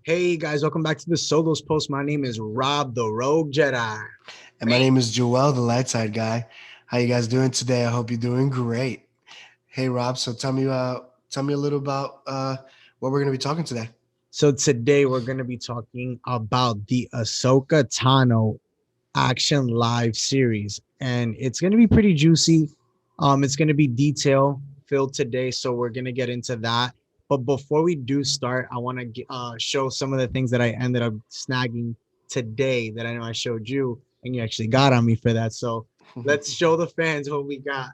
Hey guys, welcome back to the Solos Post. My name is Rob, the Rogue Jedi. And my name is Joel, the light side guy. How you guys doing today? I hope you're doing great. Hey Rob, so tell me a little about what we're gonna be talking today. So today we're going to be talking about the Ahsoka Tano Action Live series, and it's going to be pretty juicy. It's going to be detail filled today, so we're going to get into that. But before we do start, I want to show some of the things that I ended up snagging today that I know I showed you, and you actually got on me for that. So let's show the fans what we got.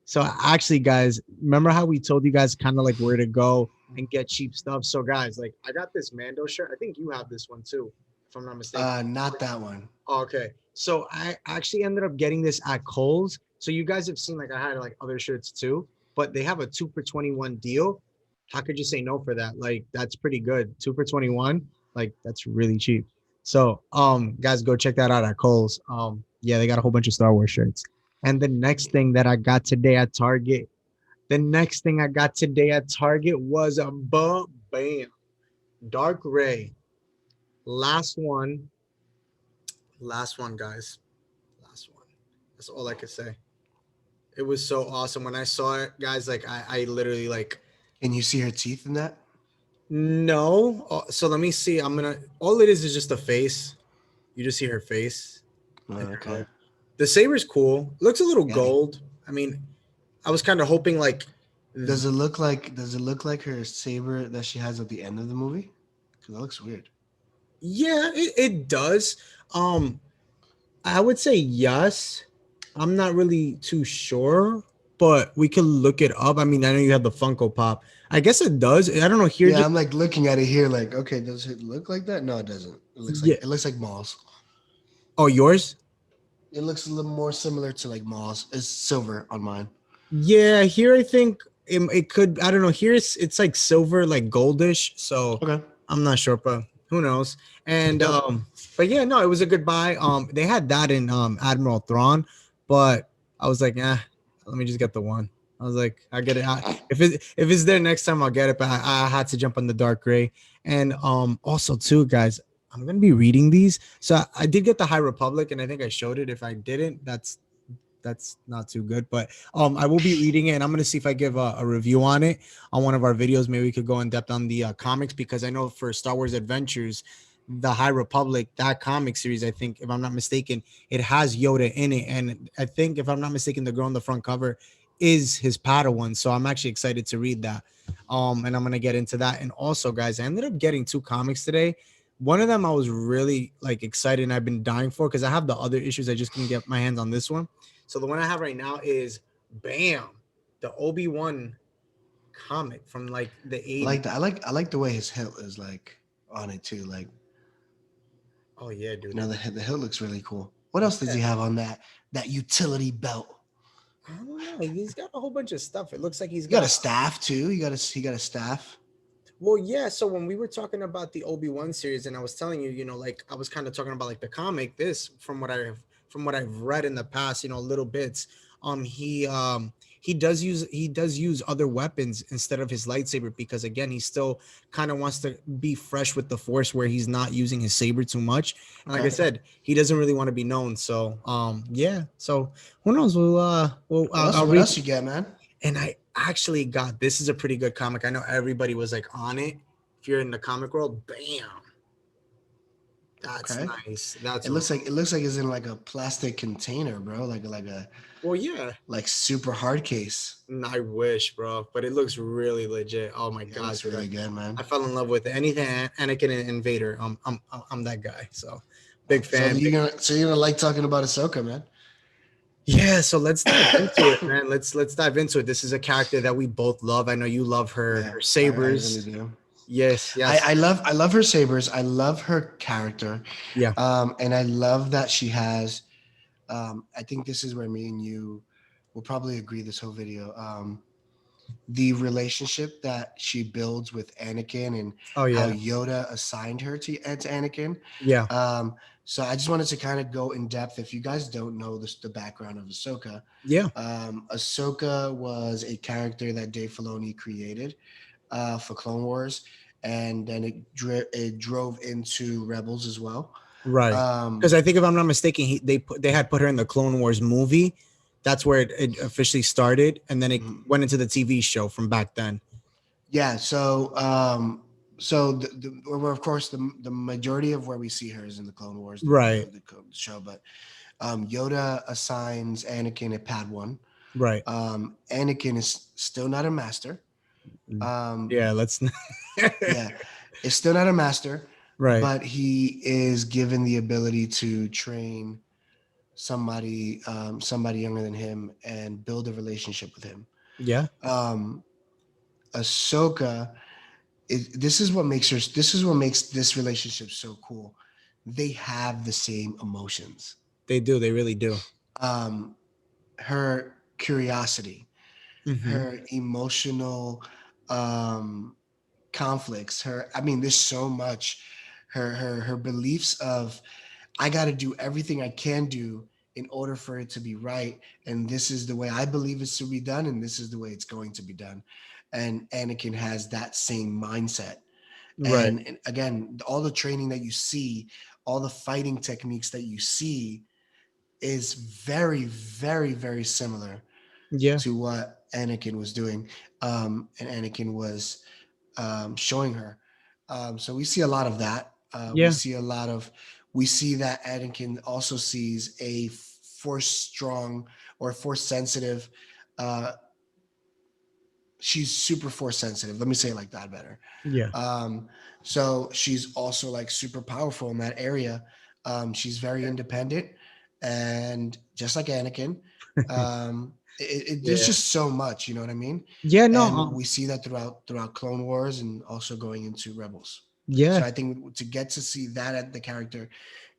So actually, guys, remember how we told you guys kind of like where to go and get cheap stuff? So guys, like I got this Mando shirt. I think you have this one too, if I'm not mistaken. Not that one. Okay. So I actually ended up getting this at Kohl's. So you guys have seen like I had like other shirts too, but they have a 2 for 21 deal. How could you say no for that? Like that's pretty good. 2 for 21. Like that's really cheap. So guys, go check that out at Kohl's. Yeah, they got a whole bunch of Star Wars shirts. And the next thing that I got today at Target, was a bam. Dark Ray. Last one. Last one, guys. Last one. That's all I could say. It was so awesome when I saw it, guys. Like I literally like Can you see her teeth in that? no. So let me see. I'm gonna. All it is just a face. You just see her face and her Okay. look. The saber's cool. Looks a little Yeah. gold. I mean, I was kind of hoping like, Does it look like her saber that she has at the end of the movie? Because that looks weird. yeah, it does. Um, I would say yes. I'm not really too sure, but we could look it up. I mean, I know you have the Funko Pop. I guess it does. I don't know. Here, Yeah, just I'm like looking at it here, like, okay, does it look like that? No, it doesn't. It looks like yeah. it looks like malls. Oh, yours? It looks a little more similar to like malls. It's silver on mine. Yeah, here I think it could. I don't know. Here it's like silver, like goldish. So Okay. I'm not sure, but who knows? And Dope. but yeah, no, it was a good buy. They had that in Admiral Thrawn, but I was like, let me just get the one. I was like, I get it. If it's there next time, I'll get it. But I had to jump on the dark gray. And also too, guys, I'm gonna be reading these. So I did get the High Republic, and I think I showed it. If I didn't, that's not too good. But I will be reading it, and I'm gonna see if I give a review on it on one of our videos. Maybe we could go in depth on the comics because I know for Star Wars Adventures, the High Republic, that comic series, I think if I'm not mistaken, it has Yoda in it, and I think if I'm not mistaken, the girl on the front cover is his Padawan. So I'm actually excited to read that. And I'm gonna get into that. And also, guys, I ended up getting two comics today. One of them I was really like excited and I've been dying for because I have the other issues. I just couldn't get my hands on this one. So the one I have right now is Bam, the Obi-Wan comic from like the I like 80s. that. I like the way his hilt is like on it too. Like Oh yeah, dude. the hilt looks really cool. What else does Yeah. he have on that utility belt? I don't know. He's got a whole bunch of stuff. It looks like he's He got a got staff too. He got a staff. well, yeah. So when we were talking about the Obi-Wan series, and I was telling you, like I was kind of talking about like the comic, this from what I've read in the past, little bits. He does use other weapons instead of his lightsaber because again, he still kind of wants to be fresh with the Force, where he's not using his saber too much. And like I Okay. said, he doesn't really want to be known. So yeah. So who knows? I'll What read. else you get, man? And I actually got this is a pretty good comic. I know everybody was like on it. If you're in the comic world, bam, that's Okay. nice. That's It looks like it's in like a plastic container, bro. Like a well, yeah. like super hard case. I wish, bro, but it looks really legit. Oh my It god, looks dude! really good, I man. fell in love with it. Anything Anakin and Invader, I'm that guy. So big So fan. you're gonna so you're gonna like talking about Ahsoka, man. Yeah, so let's dive into it, man. Let's dive into it. This is a character that we both love. I know you love her Yeah, her I really sabers. do. Yes, I, yes, I love I love her sabers. I love her character, yeah. and I love that she has. I think this is where me and you will probably agree this whole video. The relationship that she builds with Anakin and Oh how yeah, Yoda assigned her to Anakin. yeah, Um, so I just wanted to kind of go in depth. If you guys don't know the background of Ahsoka, yeah. Ahsoka was a character that Dave Filoni created for Clone Wars, and then it drove into Rebels as well. Right. Because Um, I think if I'm not mistaken, they had put her in the Clone Wars movie. That's where it officially started, and then it mhm. went into the TV show from back then. Yeah, so well, of course the majority of where we see her is in the Clone Wars, Right. the show, but Yoda assigns Anakin a Padawan. Right. Anakin is still not a master. Um, Yeah. Let's. yeah, is still not a master, Right. but he is given the ability to train somebody younger than him and build a relationship with him. Yeah. Um, Ahsoka, this is what makes her. This is what makes this relationship so cool. They have the same emotions. They do. They really do. Um, her curiosity, Hmm. her emotional um, conflicts. I mean, there's so much. Her beliefs of I got to do everything I can do in order for it to be right, and this is the way I believe it's to be done, and this is the way it's going to be done. And Anakin has that same mindset. Right. And again, all the training that you see, all the fighting techniques that you see, is very, very, very similar Yeah. to what Anakin was doing, and Anakin was showing her. So we see a lot of that. Yeah. We see that Anakin also sees a force strong or force sensitive. Uh, she's super force sensitive. Let me say it like that better. Yeah. Um, so she's also like super powerful in that area. She's very independent, and just like Anakin, there's Yeah. just so much. You know what I mean? Yeah. No. And we see that throughout Clone Wars and also going into Rebels. So Yeah. I think to get to see that at the character,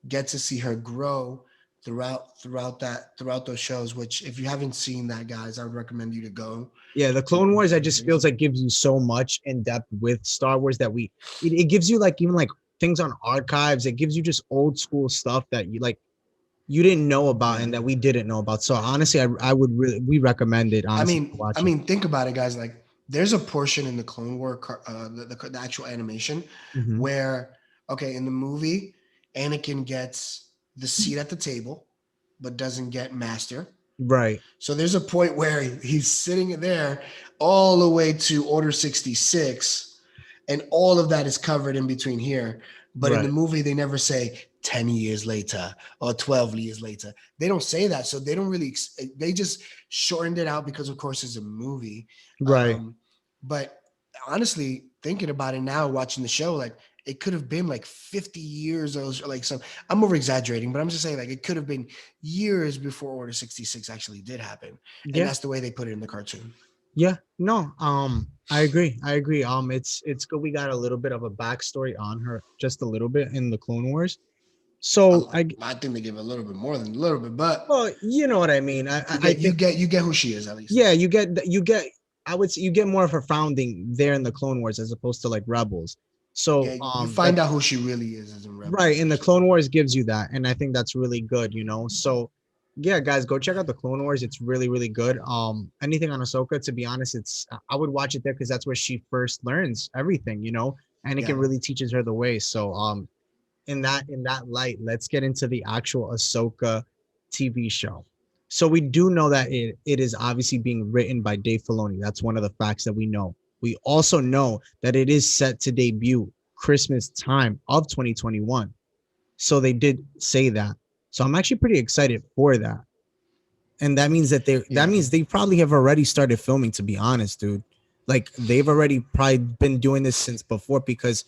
get to see her grow throughout those shows. Which if you haven't seen that, guys, I would recommend you to go Yeah. The to Clone Wars, I those just things. feels like gives you so much in depth with Star Wars that it gives you like even like things on archives. It gives you just old school stuff that you didn't know about Yeah. and that we didn't know about. So honestly, I would really we recommend it honestly to I watch it. mean, think about it, guys. Like, there's a portion in the Clone War, the actual animation, Hmm. where okay, in the movie, Anakin gets the seat at the table, but doesn't get Master. Right. So there's a point where he's sitting there all the way to Order 66, and all of that is covered in between here. But in the Right. movie, they never say 10 years later or 12 years later. They don't say that. So they don't really, they just shortened it out because, of course, it's a movie. Right. Um, but honestly, thinking about it now, watching the show, like it could have been like 50 years or like some, I'm over exaggerating, but I'm just saying like it could have been years before Order 66 actually did happen. And Yeah. that's the way they put it in the cartoon. Yeah. No. I agree. I agree. It's good. We got a little bit of a backstory on her, just a little bit in the Clone Wars. So I think they give a little bit more than a little bit, but well, you know what I mean. I think you get who she is at least. yeah, you get I would say you get more of her founding there in the Clone Wars as opposed to like Rebels. Yeah, So you that find out who she really is as in Rebels, right in the essentially. Clone Wars gives you that, and I think that's really good, you know. So yeah, guys, go check out the Clone Wars. It's really, really good. Anything on Ahsoka, to be honest, I would watch it there because that's where she first learns everything, you know, and it Yeah, can really teaches her the way. So in that light, let's get into the actual Ahsoka TV show. So we do know that it is obviously being written by Dave Filoni. That's one of the facts that we know. We also know that it is set to debut Christmas time of 2021. So they did say that. So I'm actually pretty excited for that. And that yeah. means they probably have already started filming, to be honest, dude. Like they've already probably been doing this since before because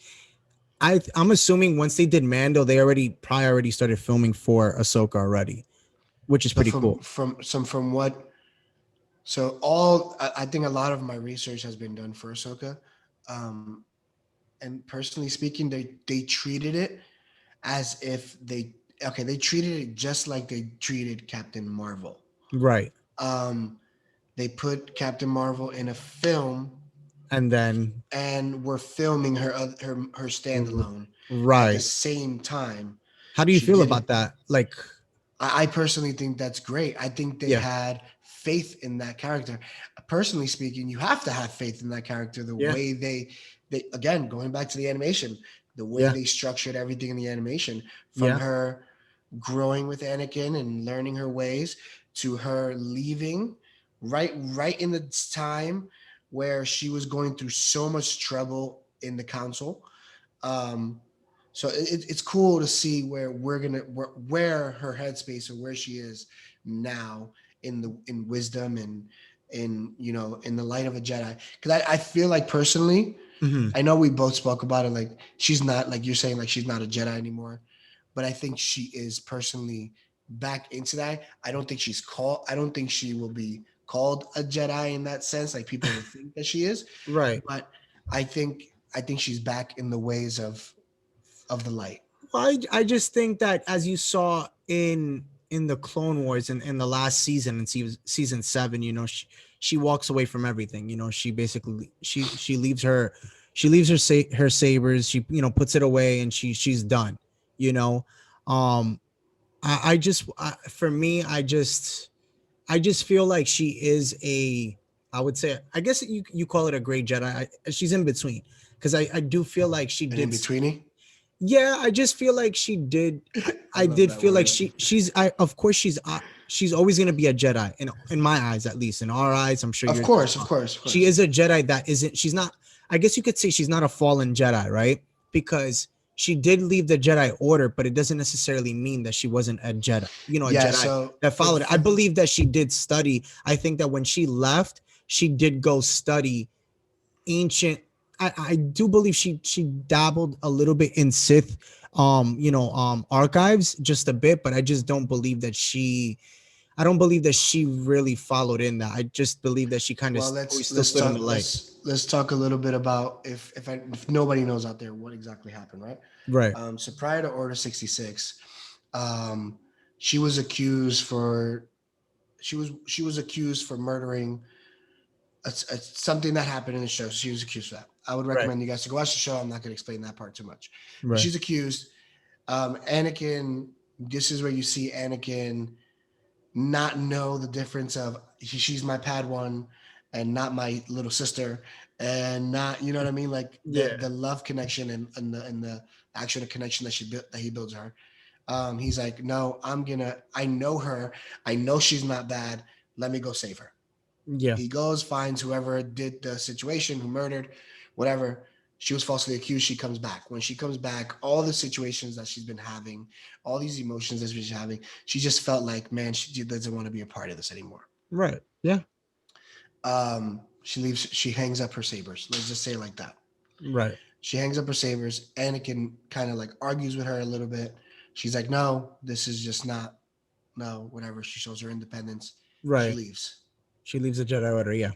I'm assuming once they did Mando, they already started filming for Ahsoka already, which is So pretty cool. from what so all I think a lot of my research has been done for Ahsoka, um, and personally speaking, they treated it as if they treated it just like they treated Captain Marvel. Right. Um, they put Captain Marvel in a film And then and were filming her standalone at the right. same time. How do you She feel didn't. about that? Like I personally think that's great. I think they yeah. had faith in that character. Personally speaking, you have to have faith in that character. The Yeah. way they they, again, going back to the animation, the way Yeah. they structured everything in the animation, from Yeah. her growing with Anakin and learning her ways to her leaving right in the time where she was going through so much trouble in the council. Um, so it's cool to see where where her headspace or where she is now in wisdom and in, you know, in the light of a Jedi. Because I feel like personally, Hmm. I know we both spoke about it. Like she's not, like you're saying, like she's not a Jedi anymore, but I think she is personally back into that. I don't think she's called. I don't think she will be called a Jedi in that sense. Like people will think that she is, Right. but I think she's back in the ways of the light. Well, I just think that as you saw in the Clone Wars in the last season in season 7, you know, she walks away from everything. You know, she basically she leaves her her sabers. She, you know, puts it away and she's done. You know, um, I just for me, I just feel like she is a, I would say, I guess you call it a great Jedi. She's in between because I do feel like she And in did. betweeny, Yeah, I just feel like she did. I I love did that feel like word. she's I of course she's always gonna be a Jedi in my eyes, at least in our eyes. I'm sure Of yours as course, of well. course, of She course. is a Jedi that isn't. She's not. I guess you could say she's not a fallen Jedi, right? Because she did leave the Jedi Order, but it doesn't necessarily mean that she wasn't a Jedi. You know, a Yeah. Jedi So that followed it. I believe that she did study. I think that when she left, she did go study ancient. I do believe she dabbled a little bit in Sith archives just a bit, but I just don't believe that I don't believe that she really followed in that. I just believe that she kind of well, always still let's stood in talk the light. let's talk a little bit about if nobody knows out there what exactly happened, right? Right. So prior to Order 66, um, she was accused for she was accused for murdering something that happened in the show. So she was accused of that. I would Right. recommend you guys to go watch the show. I'm not going to explain that part too much, but Right. she's accused. Anakin. This is where you see Anakin not know the difference of she's my Padawan and not my little sister, and not, you know what I mean, like Yeah. the love connection and the actual connection that she built, that he builds her. He's like, no, I know her, I know she's not bad. Let me go save her. Yeah. He goes, finds whoever did the situation, who murdered, whatever. She was falsely accused. She comes back. When she comes back, all the situations that she's been having, all these emotions that she's having, she just felt like, man, she doesn't want to be a part of this anymore. Right. Yeah. She leaves. She hangs up her sabers. Let's just say it like that. Right. She hangs up her sabers. Anakin kind of like argues with her a little bit. She's like, no, this is just not, no, whatever. She shows her independence. She Right. leaves. She leaves the Jedi Order. Yeah.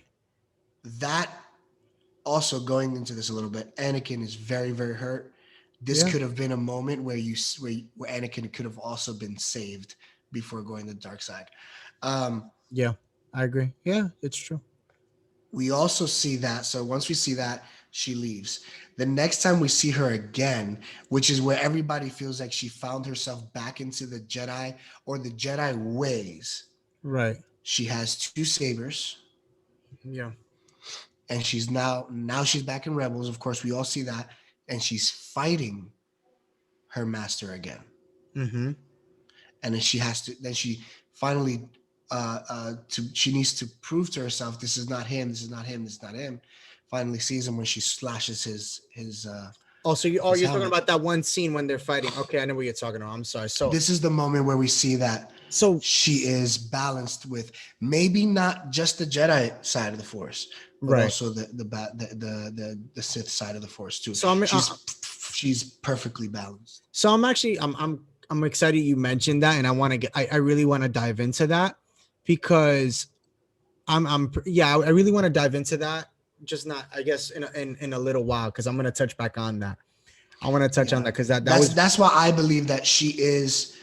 That, also going into this a little bit, Anakin is very, very hurt. This Yeah. could have been a moment where where Anakin could have also been saved before going to the dark side. Um, Yeah. I agree. Yeah, it's true. we also see that. So once we see that, she leaves. The next time we see her again, which is where everybody feels like she found herself back into the Jedi or the Jedi ways. Right. She has two sabers, Yeah. and now she's back in Rebels. Of course, we all see that, and she's fighting her master again. Mm-hmm. And then she finally she needs to prove to herself, this is not him, this is not him, this is not him. Finally sees him when she slashes Oh, so his you're talking helmet. about that one scene when they're fighting. Okay, I know what you're talking about. I'm sorry. This is the moment where we see that So she is balanced with maybe not just the Jedi side of the Force, but right. also the Sith side of the Force too. So She's perfectly balanced. so I'm actually I'm excited you mentioned that, and I want to I really want to dive into that because yeah, I really want to dive into that. Just not, I guess, in a little while, because I'm gonna touch back on that. I want to touch on Yeah, that because that was that's why I believe that she is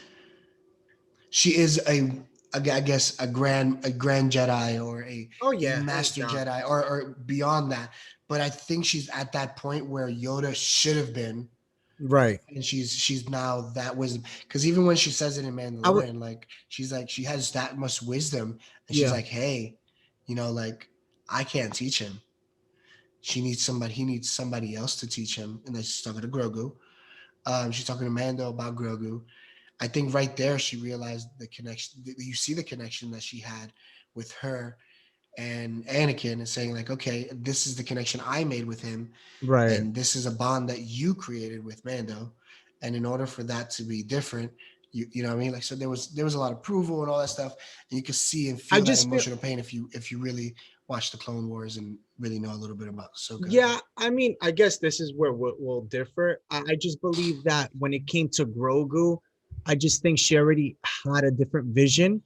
I guess a grand Jedi or a oh yeah, hands master down. Jedi or beyond that. But I think she's at that point where Yoda should have been, Right. and she's now that wisdom. Because even when she says it in I would. Mandalorian, like she's like she has that much wisdom, and she's Yeah. like, hey, like I can't teach him. he needs somebody else to teach him, and then she's talking to Grogu. She's talking to Mando about Grogu. I think right there she realized the connection. You see the connection that she had with her and Anakin, and saying like, okay, this is the connection I made with him, Right. and this is a bond that you created with Mando. And in order for that to be different, you know what I mean? Like, so there was a lot of approval and all that stuff, and you could see and I feel that just feel emotional pain if you really watch the Clone Wars and really know a little bit about Ahsoka. Yeah, I mean, I guess this is where we'll differ. I just believe that when it came to Grogu, I just think she already had a different vision,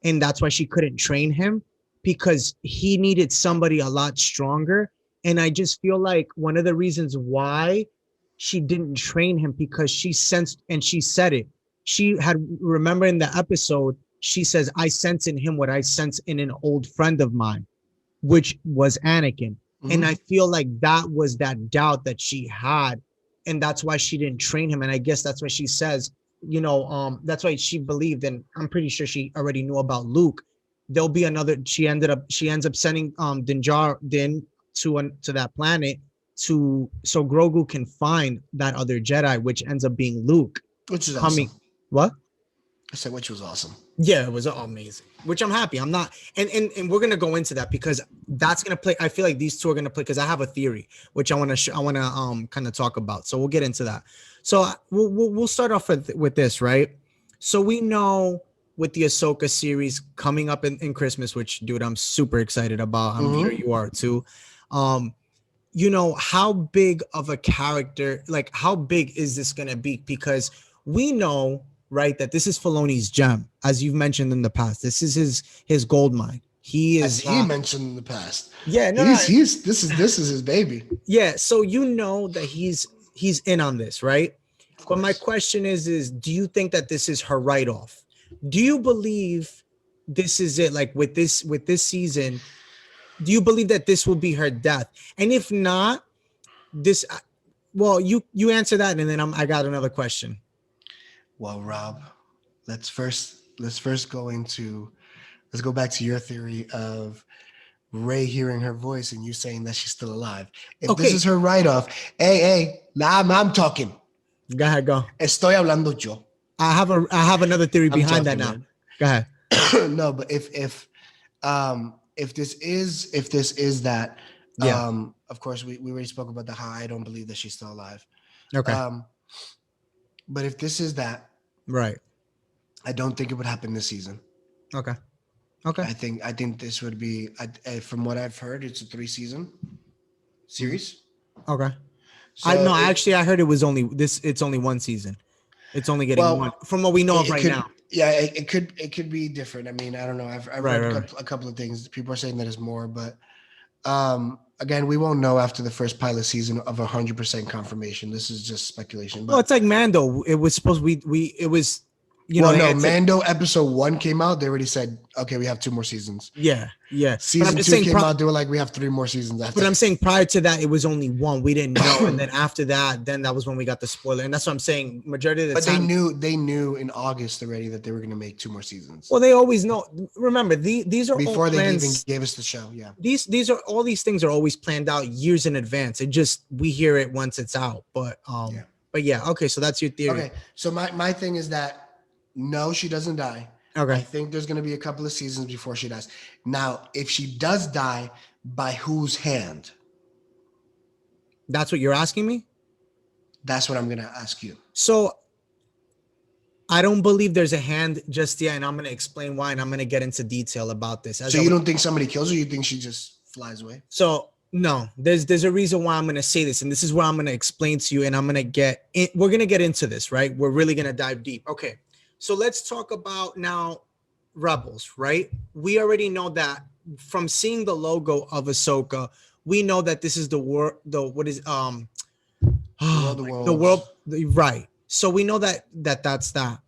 and that's why she couldn't train him because he needed somebody a lot stronger. And I just feel like one of the reasons why she didn't train him because she sensed and she said it. She had remember in the episode, she says, I sense in him what I sense in an old friend of mine, which was Anakin. And I Mm-hmm. feel like that was that doubt that she had. And that's why she didn't train him. And I guess that's why she says, that's why she believed, and I'm pretty sure she already knew about Luke. There'll be another, she ends up sending Din to that planet to so Grogu can find that other Jedi, which ends up being Luke Which is coming. awesome. What? I said, which was awesome. Yeah, it was amazing, which I'm happy. I'm not, and we're gonna go into that because that's gonna play. I feel like these two are gonna play because I have a theory which I want to kind of talk about. So we'll get into that. So we'll start off with this, right? So we know with the Ahsoka series coming up in Christmas, which dude, I'm super excited about. I'm sure Mm-hmm. you are too. Um, how big of a character, like how big is this gonna be? Because we know, right, that this is Filoni's gem, as you've mentioned in the past. This is his gold mine. He As is he not. mentioned in the past, Yeah, no, no, he's this is his baby. yeah. So you know that he's in on this, right? Of But my course. question is, do you think that this is her write off? Do you believe this is it? Like with this season, do you believe that this will be her death? And if not, this well, you answer that, and then I got another question. Well, Rob, let's first let's go back to your theory of Ray hearing her voice and you saying that she's still alive. If this Okay, is her write off, hey, I'm talking. go ahead, go. Estoy hablando yo. I have another theory I'm behind that talking, now. man. Go ahead. No, but if this is that, Yeah. of course we already spoke about the how I don't believe that she's still alive. Okay. Um, but if this is that, Right. I don't think it would happen this season. Okay. Okay. I think this would be, from what I've heard, it's a 3-season series. Okay. I So no, actually I heard it was only this. It's only one season. It's only getting one well, from what we know of it right could, now. yeah, it could be different. I mean, I don't know. I've Right. read Right. Right. a couple of things. People are saying that it's more, but again, we won't know after the first pilot season of 100% confirmation. This is just speculation. Well, But it's like Mando. It was supposed we it was well, they no, had said Mando episode 1 came out. They already said, okay, we have 2 more seasons. yeah, yeah. But I'm Season just 2 saying came out. They were like, we have 3 more seasons after. but I'm saying prior to that, it was only one. We didn't know, and then after that, then that was when we got the spoiler, and that's what I'm saying. Majority of the But they time, knew in August already that they were going to make 2 more seasons well, they always know. Remember, these are all before they even plans. gave us the show. Yeah. These are all these things are always planned out years in advance. It just we hear it once it's out. Yeah. But yeah, okay. So that's your theory. Okay. So my thing is that no, she doesn't die. I Okay, think there's going to be a couple of seasons before she dies. Now, if she does die, by whose hand? that's what you're asking me. That's what I'm going to ask you. So I don't believe there's a hand just yet, and I'm gonna explain why, and I'm gonna get into detail about this. So you don't think somebody kills her? You think she just flies away? So no, there's a reason why I'm gonna say this, and this is where I'm gonna explain to you, and I'm gonna we're gonna get into this, right? We're really gonna dive deep. Okay, so let's talk about now Rebels, right? We already know that from seeing the logo of Ahsoka, we know that this is the what is World of the Worlds. right. So we know that's that.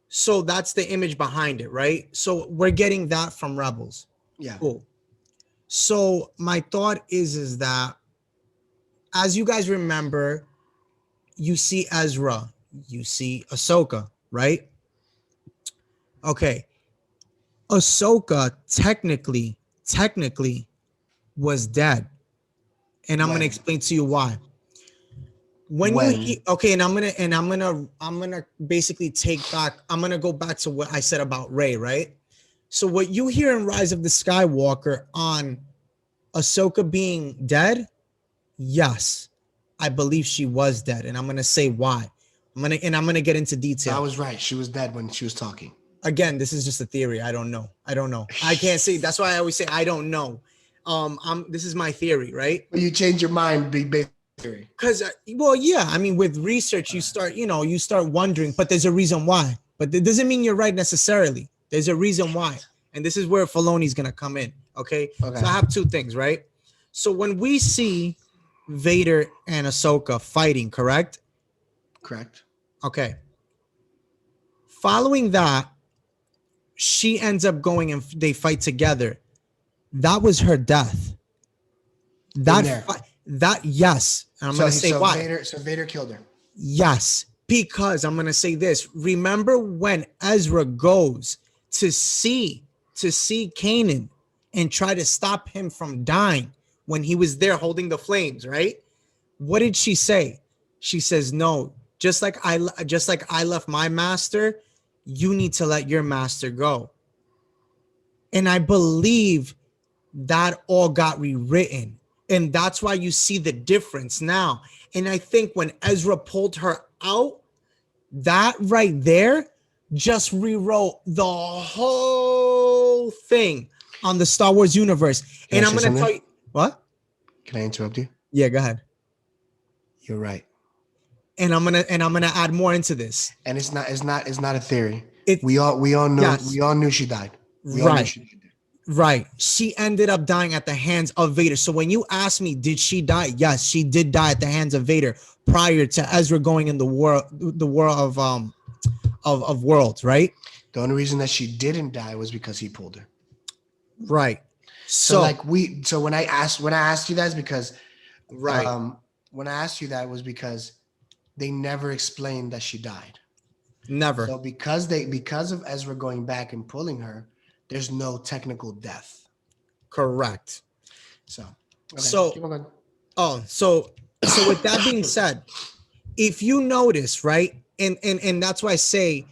So that's the image behind it, right? So we're getting that from Rebels. Yeah. Cool. So my thought is that as you guys remember, you see Ezra, you see Ahsoka, right? Okay. Ahsoka technically was dead. and I'm gonna When? explain to you why. When you When? okay, and I'm gonna basically take back. I'm gonna go back to what I said about Rey, right? So what you hear in Rise of the Skywalker on Ahsoka being dead, yes, I believe she was dead, and I'm gonna say why. I'm gonna get into So I detail. was right. She was dead when she was talking. Again, this is just a theory. I don't know. I don't know. I can't say. That's why I always say I don't know. This is my theory, right? But you change your mind based on theory. Because well, yeah. I mean, with research, you start wondering, but there's a reason why. But it doesn't mean you're right necessarily. There's a reason why, and this is where Filoni's gonna come in. Okay. Okay. So I have two things, right? So when we see Vader and Ahsoka fighting, correct? Correct. Okay. Following that, she ends up going and they fight together. That was her death. That yes. And I'm gonna say why. Vader killed her. Yes, because I'm gonna say this. Remember when Ezra goes to see Kanan and try to stop him from dying when he was there holding the flames, right? What did she say? She says, "No, just like I left my master, you need to let your master go." And I believe that all got rewritten. And that's why you see the difference now. And I think when Ezra pulled her out, that right there just rewrote the whole thing on the Star Wars universe. And I'm going to tell you what? Can I interrupt you? Yeah, go ahead. You're right. And I'm gonna add more into this. And it's not a theory. We all know yes. We all knew she died. Right. She ended up dying at the hands of Vader. So when you ask me, did she die? Yes, she did die at the hands of Vader prior to Ezra going in the war of worlds, right? The only reason that she didn't die was because he pulled her. Right. So when I asked you that is because right. When I asked you that was because they never explained that she died. Never. So because of Ezra going back and pulling her, there's no technical death. Correct. So with that being said, if you notice, right, and that's why I say,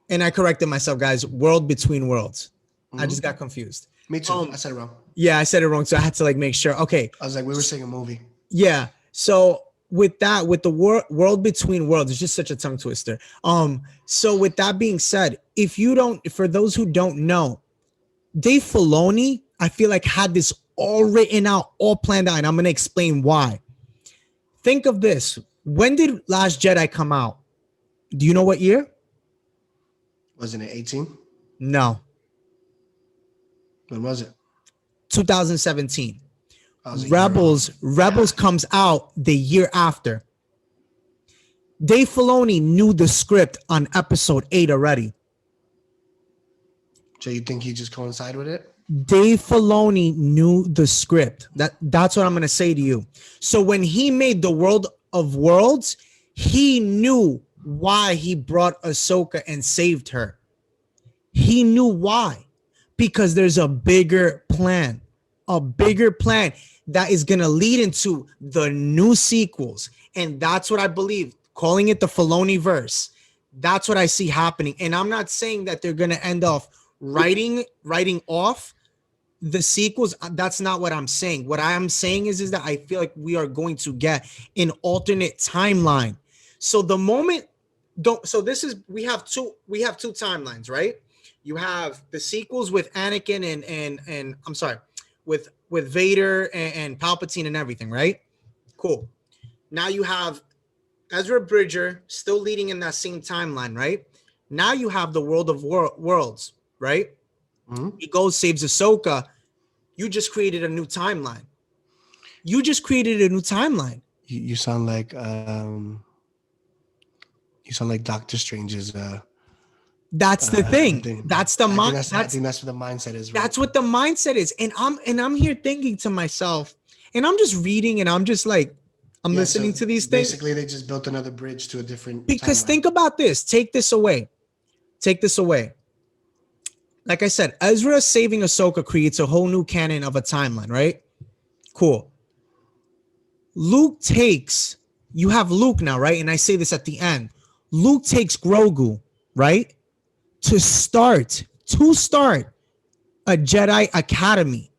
and I corrected myself, guys, world between worlds. Mm-hmm. I just got confused. Me too. I said it wrong. Yeah, I said it wrong, so I had to make sure. Okay. I was like, we were saying a movie. Yeah. So with the world between worlds, it's just such a tongue twister. So with that being said, for those who don't know, Dave Filoni, I feel like had this all written out, all planned out, and I'm gonna explain why. Think of this: when did Last Jedi come out? Do you know what year? Wasn't it 18? No. When was it? 2017. Rebels comes out the year after. Dave Filoni knew the script on episode 8 already. So you think he just coincided with it? Dave Filoni knew the script. That's what I'm going to say to you. So when he made the World of Worlds, he knew why he brought Ahsoka and saved her. He knew why. Because there's a bigger plan. That is going to lead into the new sequels. And that's what I believe, calling it the Filoni verse. That's what I see happening. And I'm not saying that they're going to end off writing off the sequels. That's not what I'm saying. What I am saying is that I feel like we are going to get an alternate timeline. So the moment we have two timelines, right? You have the sequels with Anakin and I'm sorry, with Vader and Palpatine and everything, right? Cool. Now you have Ezra Bridger still leading in that same timeline, right? Now you have the World of Worlds, right? Mm-hmm. He goes, saves Ahsoka. You just created a new timeline. You sound like Doctor Strange's. That's the thing. That's the mindset. I think that's what the mindset is. Right? That's what the mindset is. And I'm here thinking to myself, and I'm just reading, and I'm just listening to these things. Basically, they just built another bridge to a different. Because timeline. Think about this. Take this away. Like I said, Ezra saving Ahsoka creates a whole new canon of a timeline, right? Cool. Luke takes, you have Luke now, right? And I say this at the end. Luke takes Grogu, right? To start a Jedi Academy.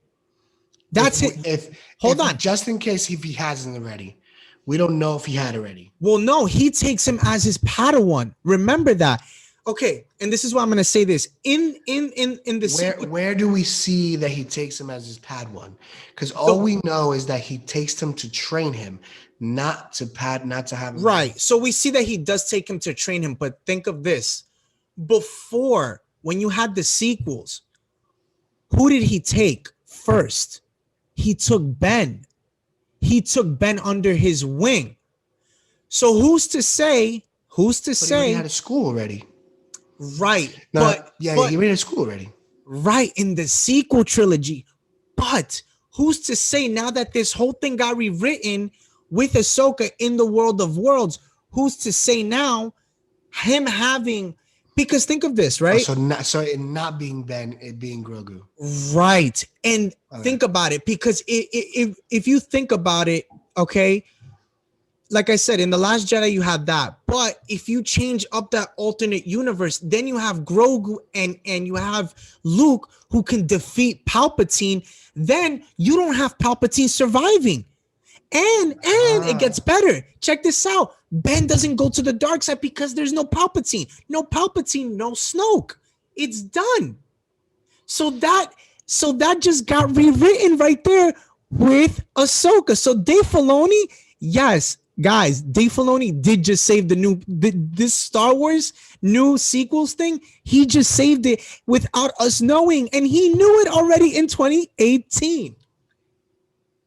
That's it. Hold If on. just in case if he hasn't already, we don't know if he had already. Well, no, he takes him as his Padawan. Remember that. Okay, and this is why I'm gonna say this. In the Where do we see that he takes him as his Padawan? Because all So- we know is that he takes him to train him, not to have him. right. So we see that he does take him to train him, but think of this. Before, when you had the sequels, who did he take first? He took Ben. He took Ben under his wing. So who's to say? Who's to But he say? already had a school already. Right. No, but he but already had a school already. right in the sequel trilogy. But who's to say now that this whole thing got rewritten with Ahsoka in the world of worlds? Who's to say now him having? Because think of this, right? So it not being Ben, it being Grogu. Right. And Okay. think about it, because if you think about it, okay, like I said, in The Last Jedi, you have that. But if you change up that alternate universe, then you have Grogu and you have Luke who can defeat Palpatine. Then you don't have Palpatine surviving. And it gets better. Check this out. Ben doesn't go to the dark side because there's no Palpatine. No Palpatine, no Snoke. It's done. So that just got rewritten right there with Ahsoka. So Dave Filoni, yes, guys, Dave Filoni did just save this Star Wars new sequels thing. He just saved it without us knowing, and he knew it already in 2018.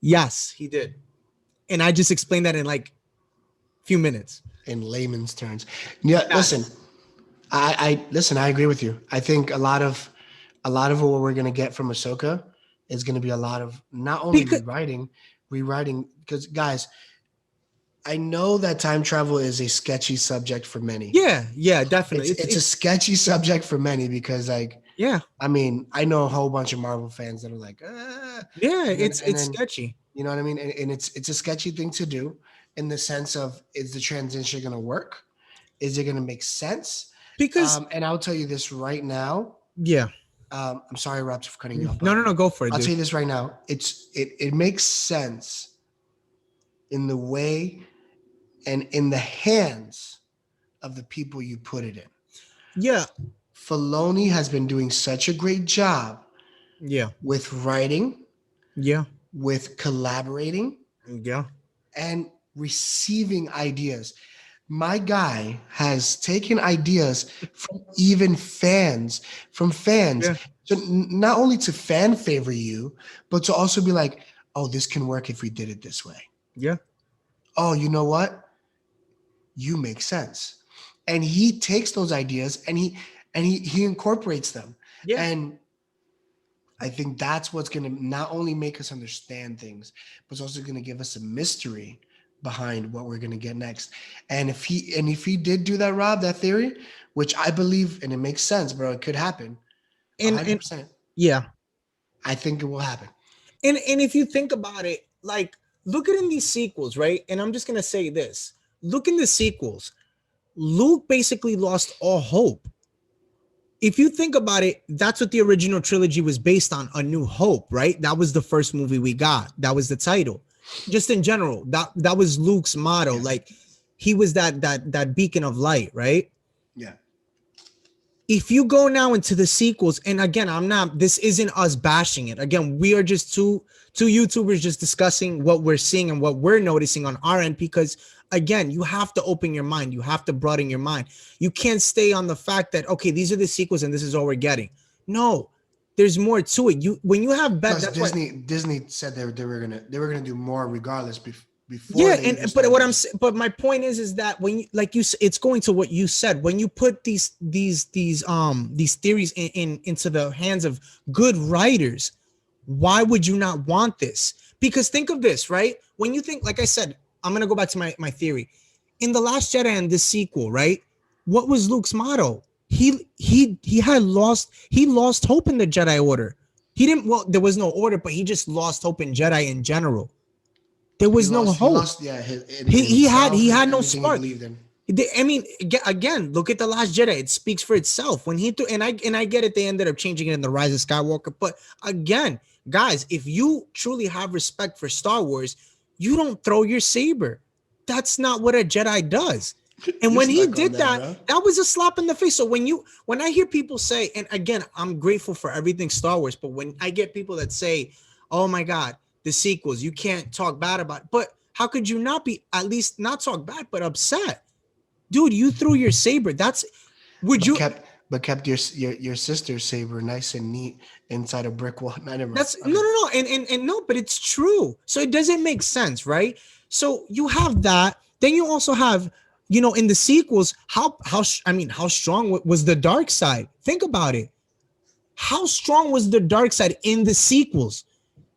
Yes, he did. And I just explained that in like a few minutes. In layman's terms. Yeah, listen. I agree with you. I think a lot of what we're gonna get from Ahsoka is gonna be a lot of not only rewriting, because guys, I know that time travel is a sketchy subject for many. Yeah, definitely. It's a sketchy subject for many because, like, yeah, I mean, I know a whole bunch of Marvel fans that are like, yeah, and it's then, sketchy. You know what I mean? And it's a sketchy thing to do in the sense of, is the transition going to work? Is it going to make sense? Because and I'll tell you this right now. Yeah. I'm sorry, Rob, for cutting you off. No, go for it. I'll dude. tell you this right now. It makes sense in the way and in the hands of the people you put it in. Yeah. Filoni has been doing such a great job. Yeah. With writing. Yeah. With collaborating. Yeah. And receiving ideas. My guy has taken ideas from even fans, yeah. So not only to fan favor you, but to also be like, oh, this can work if we did it this way. Yeah. Oh, you know what? You make sense. And he takes those ideas and he incorporates them. Yeah. And I think that's what's going to not only make us understand things, but it's also going to give us a mystery behind what we're going to get next. And if he did do that, Rob, that theory, which I believe, and it makes sense, bro, it could happen. 100%. Yeah. I think it will happen. And if you think about it, like, look at in these sequels, right? And I'm just going to say this. Look in the sequels. Luke basically lost all hope. If you think about it, that's what the original trilogy was based on, A New Hope, right? That was the first movie we got. That was the title. Just in general, that was Luke's motto. Yeah. Like, he was that beacon of light, right? Yeah. If you go now into the sequels, and again, this isn't us bashing it. Again, we are just two YouTubers just discussing what we're seeing and what we're noticing on our end, because again, you have to open your mind. You have to broaden your mind. You can't stay on the fact that, okay, these are the sequels and this is all we're getting. No, there's more to it. When you have that's Disney said they were gonna do more regardless before. Yeah, but my point is that when it's going to what you said. When you put these theories into the hands of good writers, why would you not want this? Because think of this, right? When you think, like I said, I'm gonna go back to my theory. In The Last Jedi and this sequel, right? What was Luke's motto? He lost hope in the Jedi Order. There was no order, but he just lost hope in Jedi in general. There was no He hope. lost, yeah, He himself had and no everything he spark. believed in. I mean, again, look at the Last Jedi. It speaks for itself. When he threw, and I get it, they ended up changing it in the Rise of Skywalker. But again, guys, if you truly have respect for Star Wars, you don't throw your saber. That's not what a Jedi does. And You're when he stuck on did that, that, bro. that was a slap in the face. So when I hear people say, and again, I'm grateful for everything Star Wars, but when I get people that say, "Oh my God, the sequels, you can't talk bad about," but how could you not be at least not talk bad, but upset? Dude, you threw your saber. That's would But you kept your sister's saber nice and neat inside a brick wall. No, never mind. that's no Okay. no no and no, but it's true. So it doesn't make sense, right? So you have that. Then you also have, in the sequels, how strong was the dark side? Think about it. How strong was the dark side in the sequels?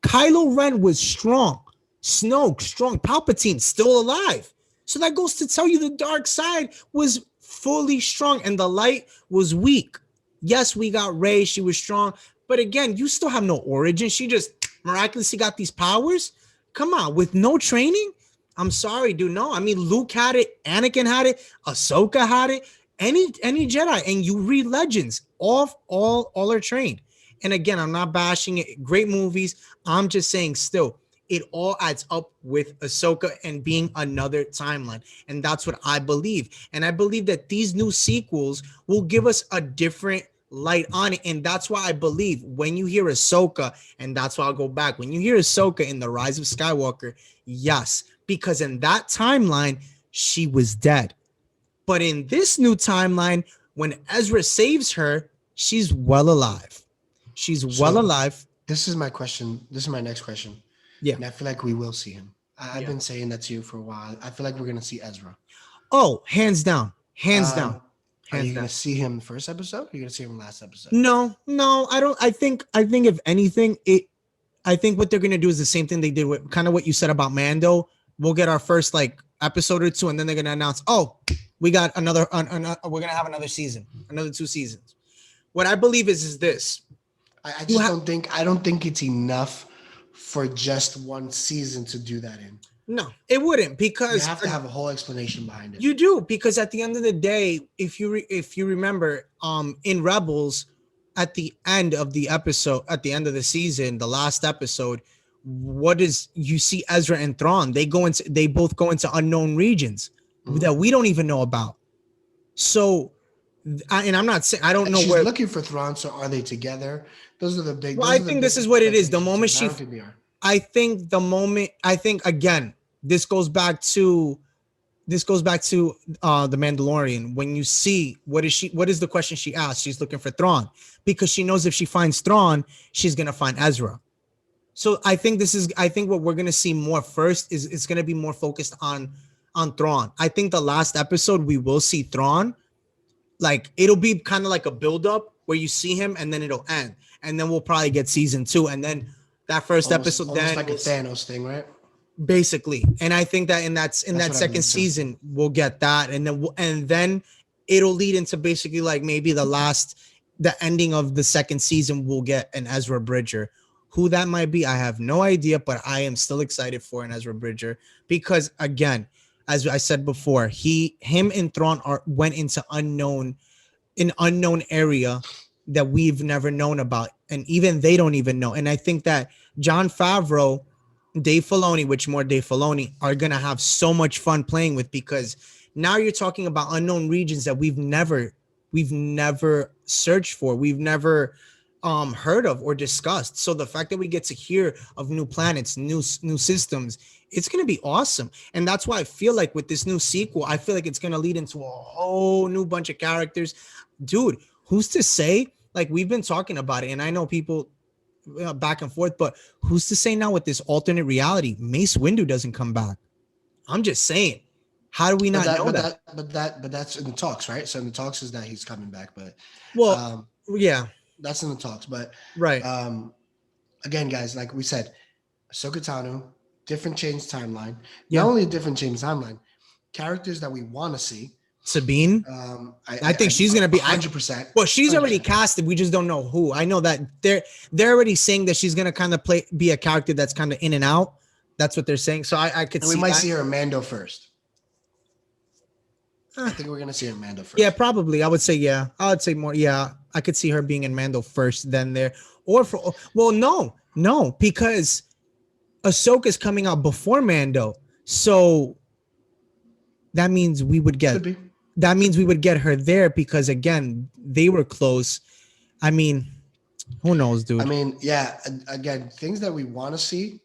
Kylo Ren was strong. Snoke, strong. Palpatine, still alive. So that goes to tell you the dark side was fully strong and the light was weak. Yes, we got Rey. She was strong. But again, you still have no origin. She just miraculously got these powers. Come on, with no training? I'm sorry, dude. No, I mean, Luke had it. Anakin had it. Ahsoka had it. Any Jedi. And you read Legends. All are trained. And again, I'm not bashing it. Great movies. I'm just saying still, it all adds up with Ahsoka and being another timeline. And that's what I believe. And I believe that these new sequels will give us a different light on it. And that's why I believe when you hear Ahsoka, and that's why I'll go back, when you hear Ahsoka in The Rise of Skywalker, yes, because in that timeline, she was dead. But in this new timeline, when Ezra saves her, she's well alive. She's well So alive. this is my question. This is my next question. Yeah. And I feel like we will see him. I've Yeah. been saying that to you for a while. I feel like we're gonna see Ezra. Oh, hands down. Hands down. Um, are Hands you down. gonna see him first episode? Or are you gonna see him last episode? No, I don't. I think if anything, I think what they're gonna do is the same thing they did with kind of what you said about Mando. We'll get our first like episode or two, and then they're gonna announce, oh, we got we're gonna have another season, another 2 seasons. What I believe is this. I You just have don't think it's enough for just one season to do that in. no, it wouldn't You because have to have a whole explanation behind it. you do, because at the end of the day, if you remember, in Rebels, at the end of the episode, at the end of the season, the last episode, what is you see Ezra and Thrawn? They both go into unknown regions that we don't even know about. So, and I'm not saying I don't And know she's where. looking for Thrawn. So are they together? Those are the big. Well, Those I are the think big this is what it is. The expectations. moment So I she don't think they are. I think again, this goes back to the Mandalorian. When you see what is the question she asked? She's looking for Thrawn because she knows if she finds Thrawn, she's gonna find Ezra. So I think what we're gonna see more first is it's gonna be more focused on Thrawn. I think the last episode we will see Thrawn. Like it'll be kind of like a build up where you see him and then it'll end. And then we'll probably get season 2. And then that first episode, Almost then like a Thanos thing, right? basically. And I think that in That's that what I second believe too. season we'll get that, and then it'll lead into basically like maybe the ending of the second season. We'll get an Ezra Bridger. Who that might be, I have no idea, but I am still excited for an Ezra Bridger because again, as I said before, him and Thrawn went into an unknown area that we've never known about, and even they don't even know. And I think that Jon Favreau, Dave Filoni, which more Dave Filoni, are gonna have so much fun playing with, because now you're talking about unknown regions that we've never searched for, we've never heard of or discussed. So the fact that we get to hear of new planets, new systems, it's gonna be awesome. And that's why I feel like with this new sequel, I feel like it's gonna lead into a whole new bunch of characters. Dude, who's to say? Like we've been talking about it, and I know people back and forth, but who's to say now with this alternate reality, Mace Windu doesn't come back? I'm just saying. How do we not know that? But that's in the talks, right? So in the talks is that he's coming back, but Well, um, yeah, that's in the talks. But right. um, again, guys, like we said, Ahsoka Tano, different change timeline. Yeah. Not only a different change timeline, characters that we want to see. Sabine. I think she's gonna be 100%. Well, she's already casted. We just don't know who. I know that they're already saying that she's gonna kind of be a character that's kind of in and out. That's what they're saying. So I could And we see might that. see her in Mando first. I Uh, think we're gonna see her in Mando yeah, first. probably. I would say yeah. I would say more. Yeah, I could see her being in Mando first, then there, or for well, no, because Ahsoka's coming out before Mando, so that means we would Could get be. that Could means we be. would get her there because again they were close. I mean, who knows, I dude? mean, yeah. Again, things that we want to see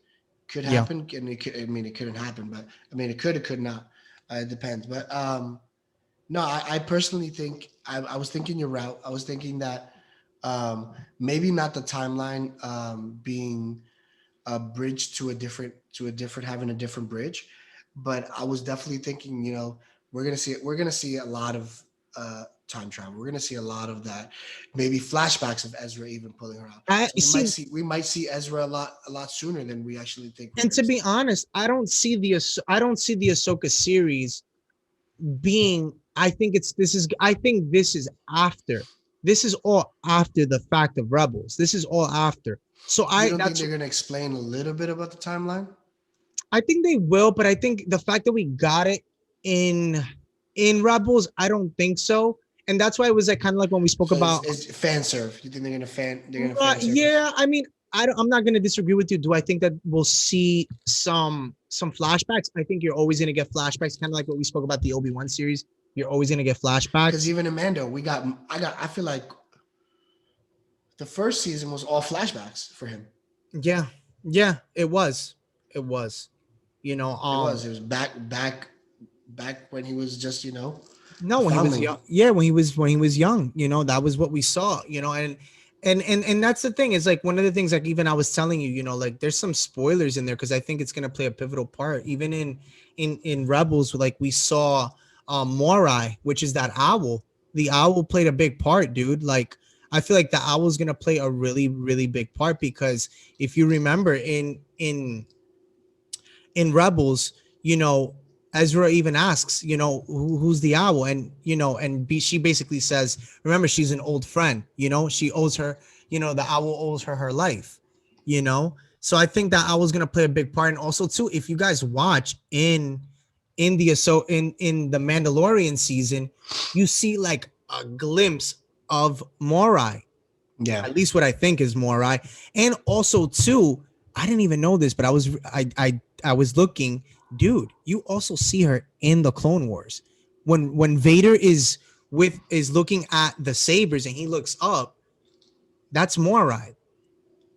could Yeah, happen, and it could, I mean, it couldn't happen, but I mean, it could, it could not. It depends. But no, I personally think I was thinking your route. I was thinking that maybe not the timeline being a bridge to a different having a different bridge, but I was definitely thinking, we're gonna see a lot of time travel. We're gonna see a lot of that, maybe flashbacks of Ezra even pulling her out. I So we might see. see Ezra a lot sooner than we actually think we're And to gonna be see. honest, I don't see the Ahsoka series being. I think this is after. This is all after the fact of Rebels. This is all after. So You I don't think that's they're gonna explain a little bit about the timeline? I think they will, but I think the fact that we got it in in Rebels, I don't think so. And that's why it was like kind of like when we spoke So about. it's fan serve. You think they're gonna fan surface? Yeah, I mean, I'm not gonna disagree with you. Do I think that we'll see some flashbacks? I think you're always gonna get flashbacks, kind of like what we spoke about the Obi-Wan series. You're always gonna get Because flashbacks. even in Mando, I feel like the first season was all flashbacks for him. Yeah, yeah, it was. You know, It was back when he was just no, a when he was young. foundling. Yeah, when he was young, that was what we saw. And that's the thing. Is like one of the things like even I was telling you, like there's some spoilers in there because I think it's gonna play a pivotal part. Even in Rebels, like we saw Morai, which is that owl. The owl played a big part, dude. Like I feel like the owl is gonna play a really, really big part because if you remember in Rebels, Ezra even asks, who's the owl, and she basically says, remember, she's an old friend. She owes her, the owl owes her life. So I think that owl's gonna play a big part, and also too, if you guys watch in the Mandalorian season, you see like a glimpse of Morai, Yeah, at least what I think is more right. And also too, I didn't even know this, but I was looking, dude. You also see her in the Clone Wars when Vader is looking at the sabers and he looks up. That's Morai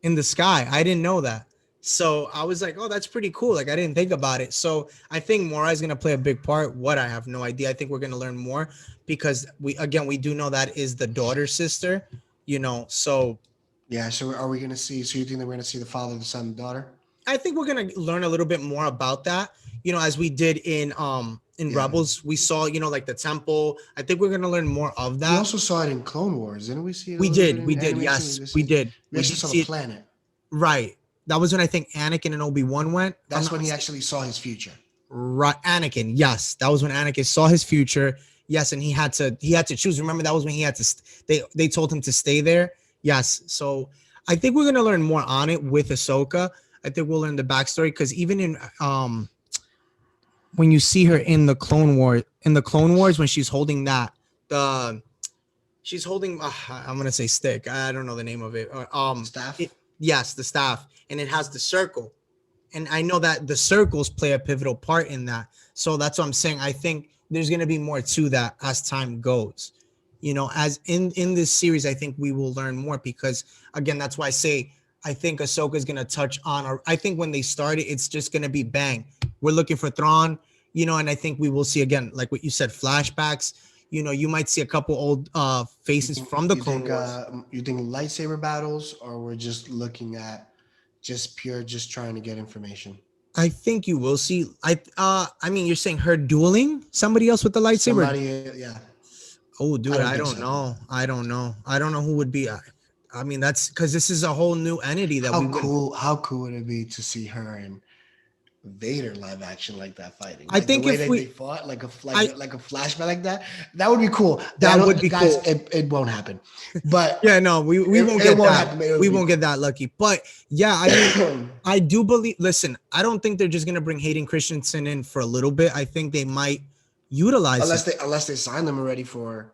in the sky. I didn't know that. So I was like, oh, that's pretty cool. Like I didn't think about it. So I think Morai is gonna play a big part. What, I have no idea. I think we're gonna learn more because we do know that is the daughter sister. So yeah. So are we gonna see? So you think that we're gonna see the father, the son, the daughter? I think we're gonna learn a little bit more about that. As we did in Yeah. Rebels, we saw like the temple. I think we're gonna learn more of We that. also saw it in Clone Wars, didn't we see it a We little bit did, in we did, animation? yes, we did, We we actually did saw the see it. planet. Right, that was when I think Anakin and Obi-Wan went. If I'm That's not when he mistaken. actually saw his future. Right, Anakin. Yes, that was when Anakin saw his future. Yes, and he had to choose. Remember, that was when he had to. They told him to stay there. Yes, so I think we're gonna learn more on it with Ahsoka. I think we'll learn the backstory because even in when you see her in the Clone Wars when she's holding the she's holding I'm gonna say stick. I don't know the name of it. Staff. Yes, the staff, and it has the circle, and I know that the circles play a pivotal part in that. So that's what I'm saying. I think there's gonna be more to that as time goes. As in this series, I think we will learn more because again, that's why I say I think Ahsoka is gonna touch on. Or I think when they started, it's just gonna be bang. We're looking for Thrawn, and I think we will see again, like what you said, flashbacks. You might see a couple old faces from the Clone Wars. You think lightsaber battles, or we're just looking at just trying to get information? I think you will see. I mean, you're saying her dueling somebody else with the lightsaber. Somebody, yeah. Oh, I dude, don't I think don't so. know. I don't know. I don't know who would be. I mean, that's because this is a whole new entity that we How would. cool? How cool would it be to see her in Vader live action like that fighting, I like the think way if that they we, fought, I like a flashback like that. That would be cool. I that would don't, be guys. cool. It won't happen, but Yeah, no, we won't it get won't that. happen. But it We would be won't get cool. that lucky. But yeah, I mean, I do believe. Listen, I don't think they're just gonna bring Hayden Christensen in for a little bit. I think they might utilize him. Unless they sign them already for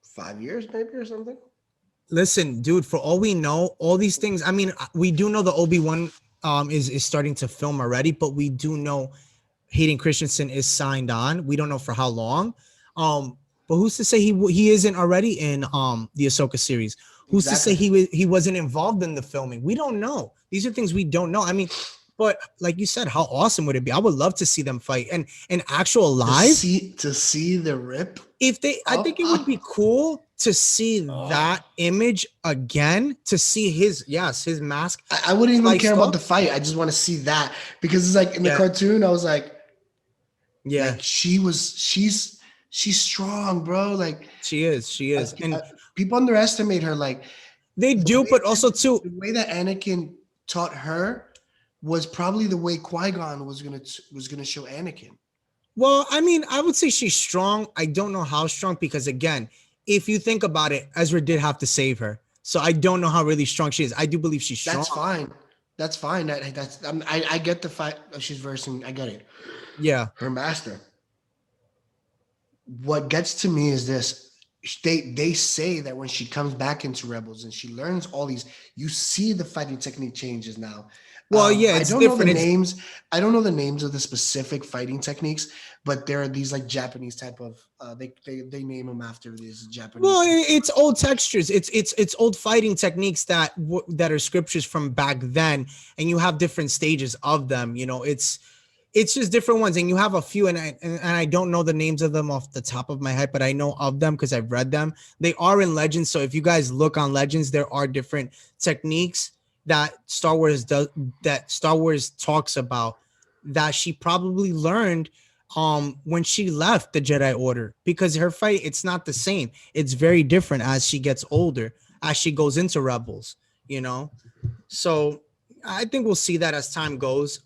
5 years, maybe or something. Listen, dude, for all we know, all these things. I mean, we do know the Obi-Wan is starting to film already, but we do know Hayden Christensen is signed on. We don't know for how long. Um, but who's to say he isn't already in the Ahsoka series? Who's to say Exactly. he wasn't involved in the filming? We don't know. These are things we don't know. I mean, but like you said, how awesome would it be? I would love to see them fight and an actual live. To see the rip If they, I up. think it would be cool to see that image again. To see his, yes, his mask I wouldn't even care sliced about the off. fight. I just want to see that because it's like in the Yeah, cartoon, I was yeah, like she's strong, bro. Like she is, and people underestimate her. Like they the do, way but also too. the way that Anakin taught her was probably the way Qui-Gon was gonna show Anakin. Well, I mean, I would say she's strong. I don't know how strong because again, if you think about it, Ezra did have to save her. So I don't know how really strong she is. I do believe she's strong. That's fine. That's fine. I get the fight. She's versing. I get it. Yeah. Her master. What gets to me is this. They say that when she comes back into Rebels and she learns all these, you see the fighting technique changes now. Well, yeah, I it's don't know the different. It's names. I don't know the names of the specific fighting techniques, but there are these like Japanese type of. They name them after these Japanese. well, it's old textures. It's old fighting techniques that are scriptures from back then, and you have different stages of them. You know, it's just different ones, and you have a few, and I don't know the names of them off the top of my head, but I know of them because I've read them. They are in Legends, so if you guys look on Legends, there are different techniques that Star Wars does, that Star Wars talks about, that she probably learned when she left the Jedi Order, because her fight, it's not the same. It's very different as she gets older, as she goes into Rebels, you know. So I think we'll see that as time goes.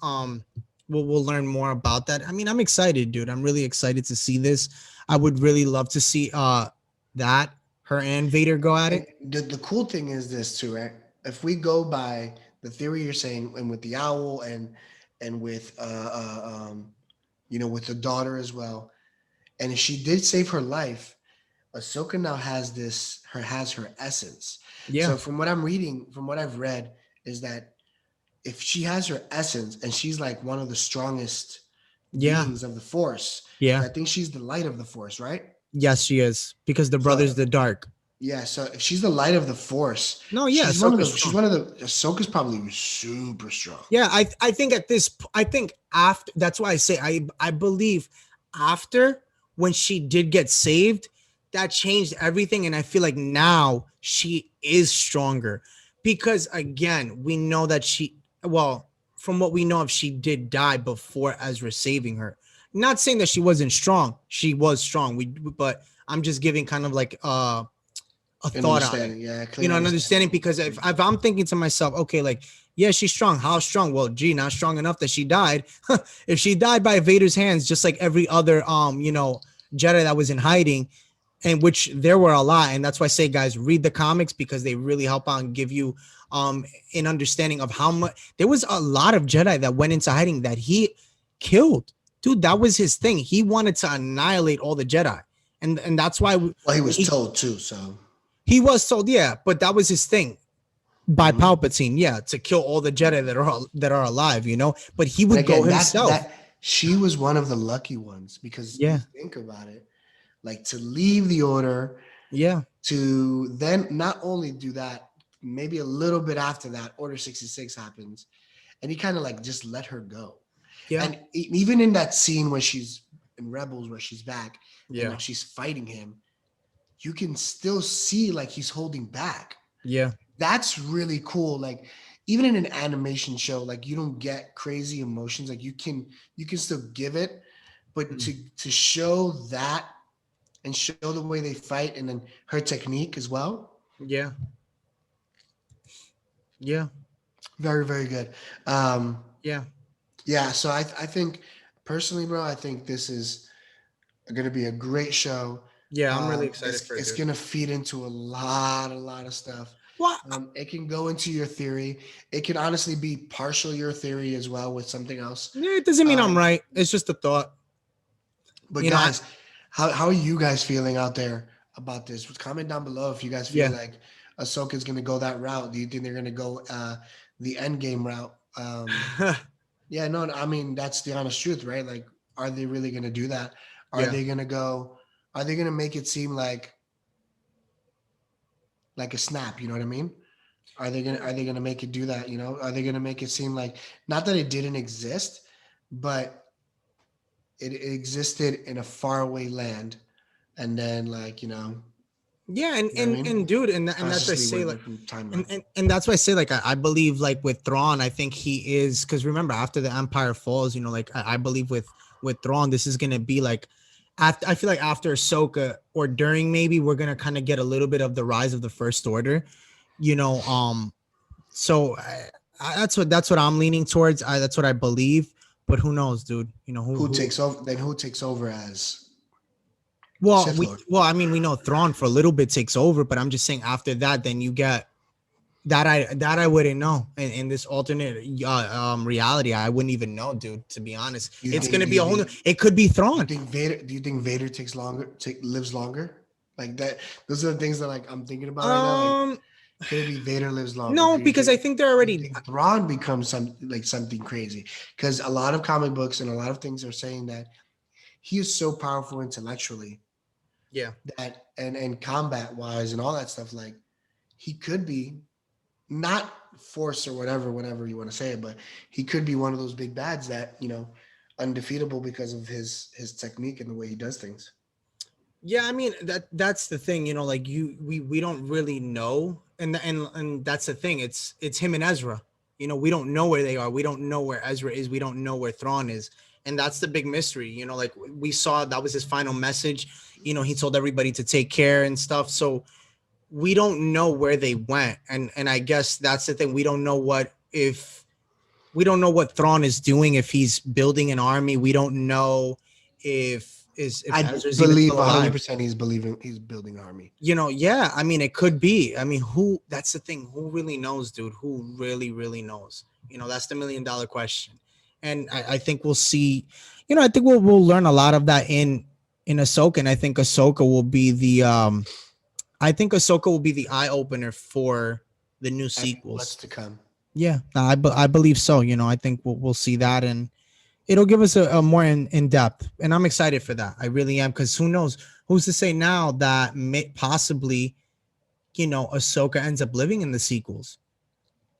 We'll learn more about that. I mean, I'm excited, dude. I'm really excited to see this. I would really love to see that her and Vader go at And it. the cool thing is this too, right? If we go by the theory you're saying, and with the owl and with with the daughter as well, and if she did save her life, Ahsoka now has her essence. Yeah, So from what I'm reading, from what I've read, is that if she has her essence and she's like one of the strongest yeah, beings of the Force, yeah. I think she's the light of the Force, right? Yes, she is, because the So brother's the dark. yeah, so if she's the light of the Force, No, yeah, Ahsoka's she's strong. one of the Ahsoka's probably super strong. Yeah, I think at this, I think after, that's why I say I believe after, when she did get saved, that changed everything, and I feel like now she is stronger, because again, we know that she, well, from what we know of, she did die before Ezra saving her. Not saying that she wasn't strong, she was strong. But I'm just giving kind of like a An thought on it, understanding, yeah, you clear know, an understanding. understanding. Because if I'm thinking to myself, okay, like, yeah, she's strong. How strong? Well, gee, not strong enough that she died. If she died by Vader's hands, just like every other Jedi that was in hiding, and which there were a lot, and that's why I say, guys, read the comics, because they really help out and give you an understanding of how much there was a lot of Jedi that went into hiding that he killed. Dude, that was his thing. He wanted to annihilate all the Jedi, and that's why Well, he when was told too, so he was told, yeah, but that was his thing by mhm. Palpatine, yeah, to kill all the Jedi that are alive, you know. But he And would go again, himself. that she was one of the lucky ones because you Yeah, think about it, like to leave the order, yeah, to then not only do that, maybe a little bit after that, Order 66 happens, and he kind of like just let her go. yeah, And even in that scene where she's in Rebels, where she's back and yeah, now she's fighting him, you can still see like he's holding back. yeah. That's really cool. Like even in an animation show, like you don't get crazy emotions. Like you can still give it, but Mm. to show that and show the way they fight and then her technique as well, Yeah, yeah, very very good. Um, yeah. Yeah, so I think personally, bro, I think this is going to be a great show. Yeah, I'm really excited It's for it, it's dude. going to feed into a lot of stuff. Well, It can go into your theory. It can honestly be partial your theory as well with something else. yeah, it doesn't mean I'm Um, right. It's just a thought. but You know, guys, how are you guys feeling out there about this? Comment down below if you guys feel yeah. like Ahsoka's going to go that route. Do you think they're going to go the end game route? Yeah, no, I mean that's the honest truth, right? Like, are they really going to do that? Are Yeah. they going to go? Are they going to make it seem like a snap? You know what I mean? Are they gonna make it do that? You know, are they gonna make it seem like not that it didn't exist, but it existed in a faraway land, and then like Yeah, and you know what I and mean? and dude, and that's why I Consciously say went like, different timeline. and that's why I say like I believe like with Thrawn, I think he is because remember after the Empire falls, like I believe with Thrawn, this is gonna be like after I feel like after Ahsoka or during maybe we're gonna kind of get a little bit of the rise of the First Order, you know. So that's what I'm leaning towards. That's what I believe, but who knows, dude? Who Who takes over? Then who takes over as Well, Sith we Lord? well, I mean, we know Thrawn for a little bit takes over, but I'm just saying after that, then you get that I wouldn't know in this alternate reality. I wouldn't even know, dude. To be honest, Do you it's think? gonna Do be you a whole new. think? It could be Do you Thrawn. think Vader? Do you think Vader takes longer? Lives longer? Like that. Those are the things that like I'm thinking about right now. Like, Um, could it be Vader lives longer? no, because I think they're Do you already. think Thrawn becomes something crazy? Because a lot of comic books and a lot of things are saying that he is so powerful intellectually Yeah, that and combat wise and all that stuff. Like he could be not force or whatever you want to say it, but he could be one of those big bads that undefeatable because of his technique and the way he does things. yeah. I mean that's the thing. Like we don't really know, and that's the thing. It's him and Ezra. We don't know where they are. We don't know where Ezra is. We don't know where Thrawn is, and that's the big mystery. Like we saw that was his final message. He told everybody to take care and stuff. So we don't know where they went, and I guess that's the thing. We don't know what Thrawn is doing, if he's building an army. We don't know if I Ezra's even believe still alive. 100% he's building an army. Yeah, I mean, it could be. I mean, that's the thing. Who really knows, dude? Who really, really knows? That's the $1 million question. And I think we'll see, I think we'll learn a lot of that in Ahsoka. And I think Ahsoka will be the eye opener for the new What's sequels. to come? Yeah, I believe so. I think we'll see that, and it'll give us a more in depth, and I'm excited for that. I really am, because who knows? Who's to say now that possibly, Ahsoka ends up living in the sequels?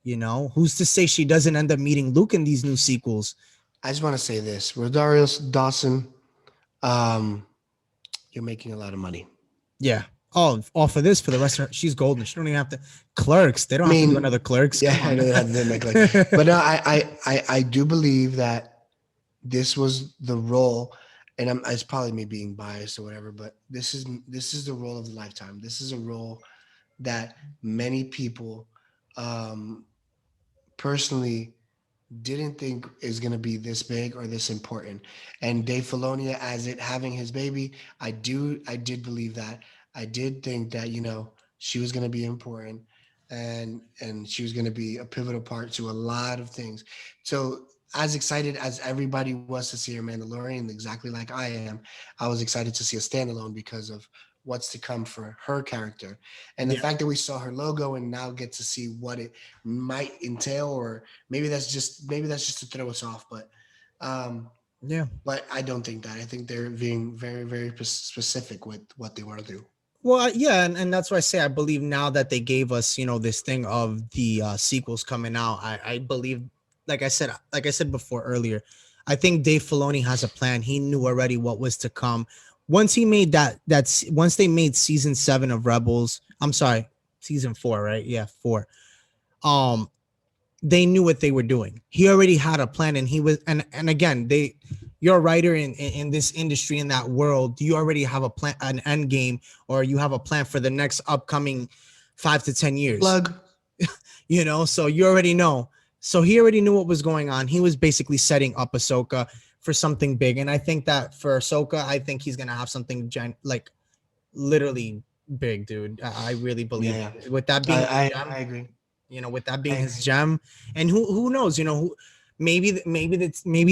Who's to say she doesn't end up meeting Luke in these new sequels? I just want to say this: Rodarius Dawson, um, you're making a lot of money. Yeah. Oh, all for this for the rest of her. She's golden. She don't even have to. Clerks. They don't I have to do mean, another Clerks. yeah, Come I on. know that didn't make like, but no, I do believe that this was the role, and it's probably me being biased or whatever, but this is the role of the lifetime. This is a role that many people, um, personally didn't think is going to be this big or this important. And Dave Filoni, as it having his baby, I did believe that. I did think that she was going to be important, and she was going to be a pivotal part to a lot of things. So as excited as everybody was to see her Mandalorian, exactly like I am, I was excited to see a standalone because of what's to come for her character, and the Yeah. fact that we saw her logo and now get to see what it might entail, or maybe that's just to throw us off, um Yeah. but I don't think that. I think they're being very very specific with what they want to do. Well, yeah, and that's why I say I believe now that they gave us, this thing of the sequels coming out. I believe, like I said before earlier, I think Dave Filoni has a plan. He knew already what was to come. Once he made once they made season 7 of Rebels. I'm sorry, season 4, right? Yeah, 4. Um, they knew what they were doing. He already had a plan, and he was, and again, you're a writer in this industry, in that world. You already have a plan, an end game, or you have a plan for the next upcoming 5 to 10 years. Plug. So you already know. So he already knew what was going on. He was basically setting up Ahsoka for something big. And I think that for Ahsoka, I think he's gonna have something like literally big, dude. I really believe Yeah, it. With that being his I gem, agree. with that I being his agree. gem, and who knows, maybe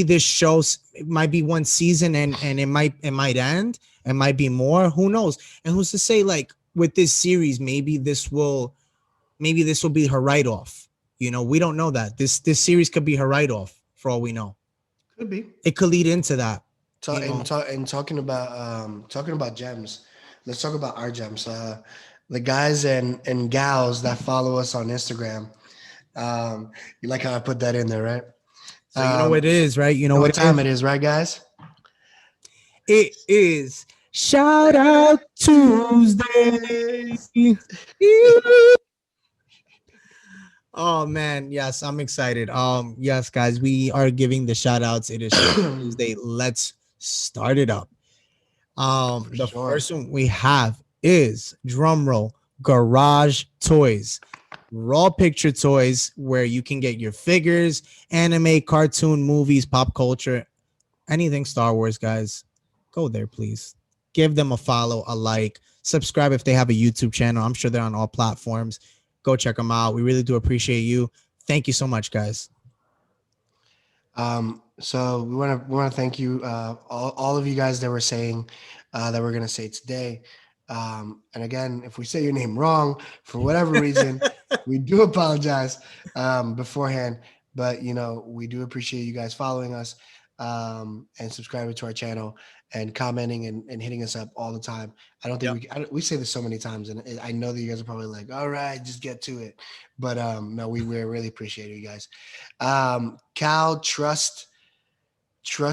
this show might be one season and it might end. It might be more. Who knows? And who's to say, like, with this series, maybe this will be her write off. We don't know that this series could be her write off for all we know. Could be. It could lead into that. You know, And talking about gems. Let's talk about our gems. The guys and gals that follow us on Instagram. You like how I put that in there, right? so you know what it is, right? You You know know what what it time is. it is, right, guys? It is Shout Out Tuesday. Oh man, yes, I'm excited. Yes, guys, we are giving the shout outs. It is Shout Out For Tuesday. Let's start it up. The sure. first one we have is drum roll, Garage Toys. Raw picture toys where you can get your figures, anime, cartoon, movies, pop culture, anything Star Wars, guys. Go there, please. Give them a follow, a like, subscribe if they have a YouTube channel. I'm sure they're on all platforms. Go check them out. We really do appreciate you. Thank you so much, guys. So we want to thank you, all of you guys that were saying that we're gonna say today. And again, if we say your name wrong for whatever reason, we do apologize beforehand. But we do appreciate you guys following us, and subscribing to our channel and commenting and hitting us up all the time. I don't think Yep. we say this so many times, and I know that you guys are probably like, all right, just get to it. But no, we really appreciate you guys. Cal trust Issue.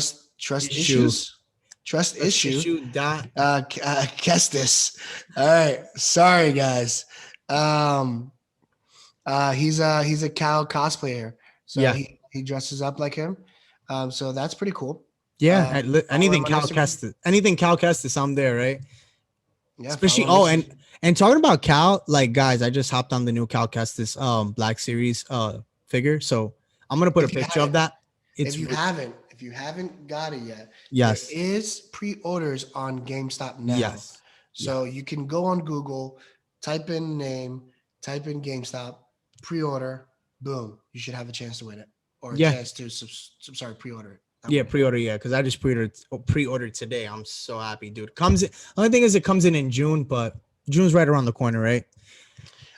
issues, trust Let's issue. issue dot. Kestis. All right, sorry guys. Um, he's a Cal cosplayer, so Yeah. he dresses up like him. So that's pretty cool. Yeah. Follow Anything him on Cal Instagram. Kestis. Anything Cal Kestis, I'm there, right? Yeah, follow Especially him on Instagram. and talking about Cal, like, guys, I just hopped on the new Cal Kestis Black Series figure. So I'm gonna put a If you picture of haven't, that. if It's you haven't, if you haven't got it yet, there yes. is pre-orders on GameStop now. Yes. Yeah. So you can go on Google, type in name, type in GameStop, pre-order, boom, you should have a chance to win it or a Yeah. chance to pre-order it. That Yeah, would be pre-order, yeah, because I just pre-ordered today. I'm so happy, dude. Comes in, only thing is it comes in June, but June's right around the corner, right?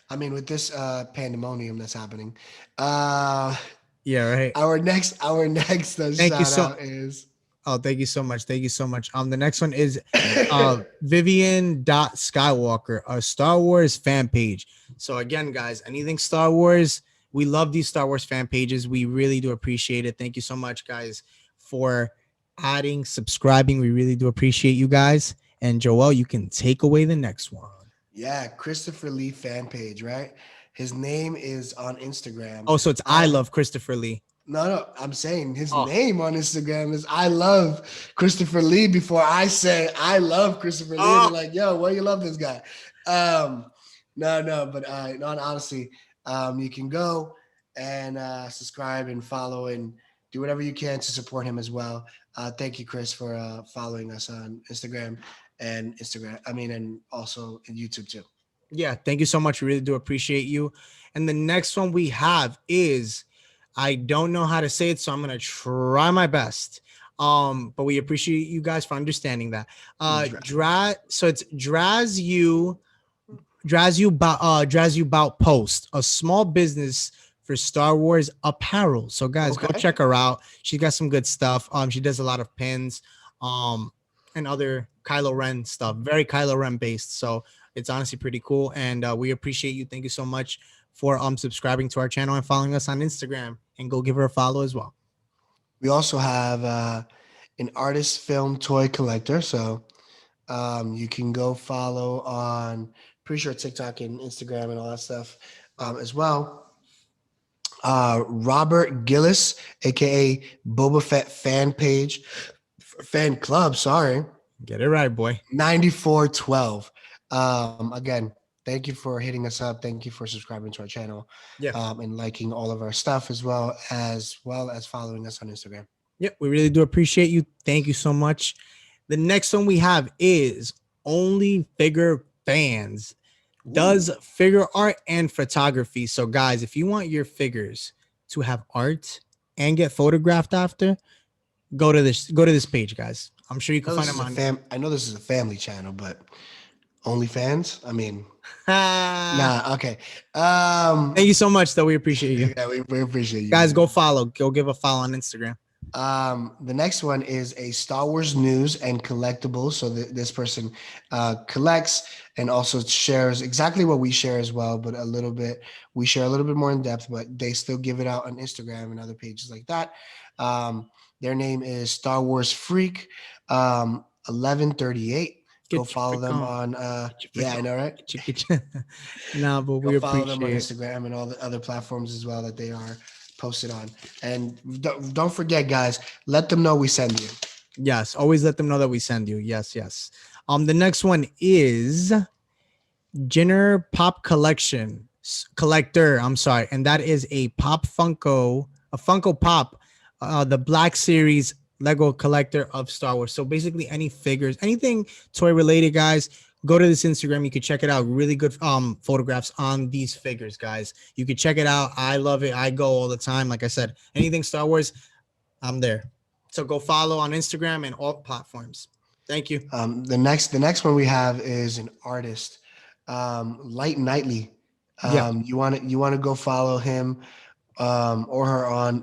I mean, with this pandemonium that's happening, uh, Yeah, right. our next Thank you shout so. out is Oh, thank you so much. Thank you so much. The next one is Vivian dot Skywalker, a Star Wars fan page. So again, guys, anything Star Wars, we love these Star Wars fan pages. We really do appreciate it. Thank you so much, guys, for adding, subscribing. We really do appreciate you guys. And Joel, you can take away the next one. yeah, Christopher Lee fan page, right? His name is on Instagram. Oh, so it's I love Christopher Lee. No, I'm saying his Oh, name on Instagram is I love Christopher Lee before I say I love Christopher Lee. They're oh, like, yo, why you love this guy? No, but no, honestly, you can go and subscribe and follow and do whatever you can to support him as well. Thank you, Chris, for following us on Instagram and also in YouTube too. yeah. Thank you so much. We really do appreciate you. And the next one we have is I don't know how to say it, so I'm gonna try my best. But we appreciate you guys for understanding that. So it's Draz you about post, a small business for Star Wars apparel. So guys, go Okay. check her out. She's got some good stuff. She does a lot of pins, and other Kylo Ren stuff. Very Kylo Ren based. So it's honestly pretty cool, and we appreciate you. Thank you so much for subscribing to our channel and following us on Instagram. And go give her a follow as well. We also have an artist film toy collector. So you can go follow on pretty sure TikTok and Instagram and all that stuff as well. Robert Gillis, aka Boba Fett fan club. Sorry, Get it right, boy. 9412. Again, thank you for hitting us up. Thank you for subscribing to our channel, Yeah. and liking all of our stuff as well as following us on Instagram. Yep, we really do appreciate you. Thank you so much. The next one we have is Only Figure Fans. Does Ooh. figure art and photography. So, guys, if you want your figures to have art and get photographed after, go to this page, guys. I'm sure you I can know find this them is a on. fam. I know this is a family channel, but OnlyFans. I mean, Ah, nah. Okay. thank you so much, though. We appreciate you. Yeah, we appreciate you, Guys, man. go follow. Go give a follow on Instagram. The next one is a Star Wars news and collectibles. So this person collects and also shares exactly what we share as well, but a little bit, we share a little bit more in depth, but they still give it out on Instagram and other pages like that. Their name is Star Wars Freak 1138. Go Get your follow freak them on. on, Get your yeah, freak I on. know, right? Get your. Nah, but Go we follow them on appreciate it. Instagram and all the other platforms as well that they are posted on. And don't forget, guys, let them know we send you. Yes, always let them know that we send you. Yes, yes. The next one is Jenner Pop Collector. I'm sorry, and that is a Funko Pop, the Black Series Lego collector of Star Wars. So basically, any figures, anything toy related, guys. Go to this Instagram. You can check it out. Really good photographs on these figures, guys. You can check it out. I love it. I go all the time. Like I said, anything Star Wars, I'm there. So go follow on Instagram and all platforms. Thank you. The next one we have is an artist, Light Nightly. Yeah. You want to go follow him or her on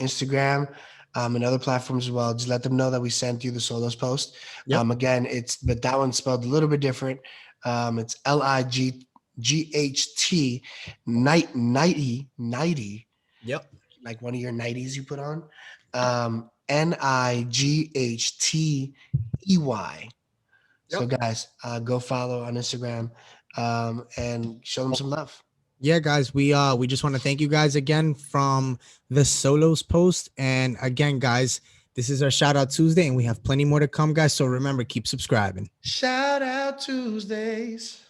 Instagram and other platforms as well. Just let them know that we sent you the Solos post. Yep. Again, but that one's spelled a little bit different. It's LIGHT ninety, Yep. like one of your nighties you put on. NIGHTEY. So Yep. guys, go follow on Instagram and show them some love. Yeah, guys, we just want to thank you guys again from the Solos post. And again, guys, this is our shout out Tuesday, and we have plenty more to come, guys. So remember, keep subscribing. Shout out Tuesdays.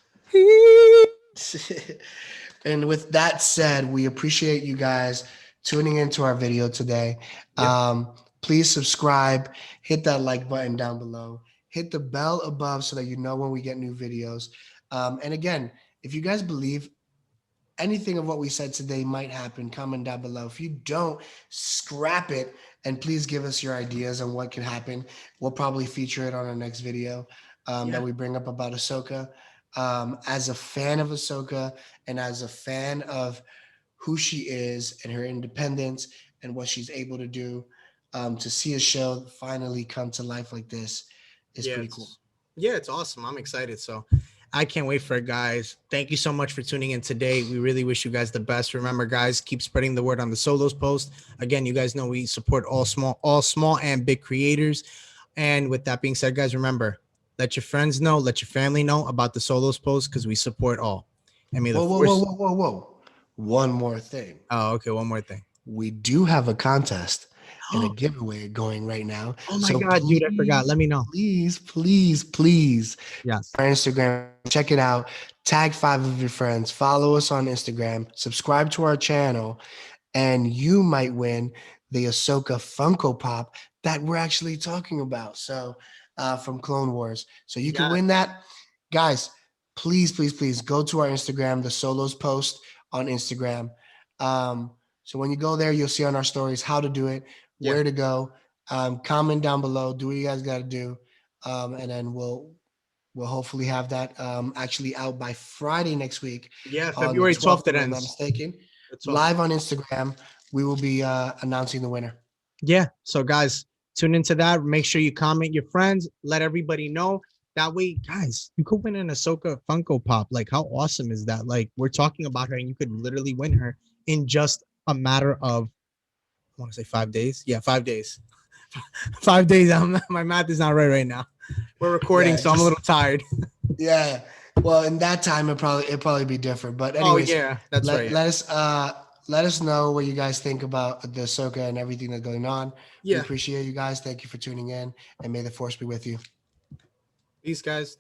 And with that said, we appreciate you guys tuning into our video today. Yep. Please subscribe, hit that like button down below, hit the bell above so that you know when we get new videos. And again, if you guys believe anything of what we said today might happen, comment down below. If you don't, scrap it, and please give us your ideas on what can happen. We'll probably feature it on our next video that we bring up about Ahsoka. As a fan of Ahsoka and as a fan of who she is and her independence and what she's able to do, to see a show finally come to life like this is pretty cool. Yeah, it's awesome. I'm excited. So I can't wait for it, guys. Thank you so much for tuning in today. We really wish you guys the best. Remember, guys, keep spreading the word on the Solos post. Again, you guys know we support all small and big creators. And with that being said, guys, remember, let your friends know, let your family know about the Solos post because we support all. And may the Whoa, whoa, force. whoa, whoa, whoa, whoa. One more thing. Oh, okay. One more thing. We do have a contest and a giveaway going right now. Oh my So God, dude, I forgot. Let me know. Please, Yes. our Instagram, check it out. Tag 5 of your friends. Follow us on Instagram. Subscribe to our channel, and you might win the Ahsoka Funko Pop that we're actually talking about. So, from Clone Wars. So you can win that, guys. Please go to our Instagram, the Solos post on Instagram. So when you go there, you'll see on our stories how to do it, where to go. Comment down below. Do what you guys got to do, and then we'll hopefully have that actually out by Friday next week. Yeah, On the February 12th 12th, it if I'm not ends. mistaken. Live on Instagram, we will be announcing the winner. Yeah. So guys, tune into that. Make sure you comment your friends. Let everybody know. That way, guys, you could win an Ahsoka Funko Pop. Like, how awesome is that? Like, we're talking about her, and you could literally win her in just a matter of, I want to say 5 days. Yeah, 5 days. 5 days. My math is not right now. We're recording, Yeah, so I'm a little tired. Yeah. Well, in that time, it'd probably be different. But Oh anyways, yeah, that's right. let us know what you guys think about the Ahsoka and everything that's going on. We Yeah. appreciate you guys. Thank you for tuning in, and may the force be with you. Peace, guys.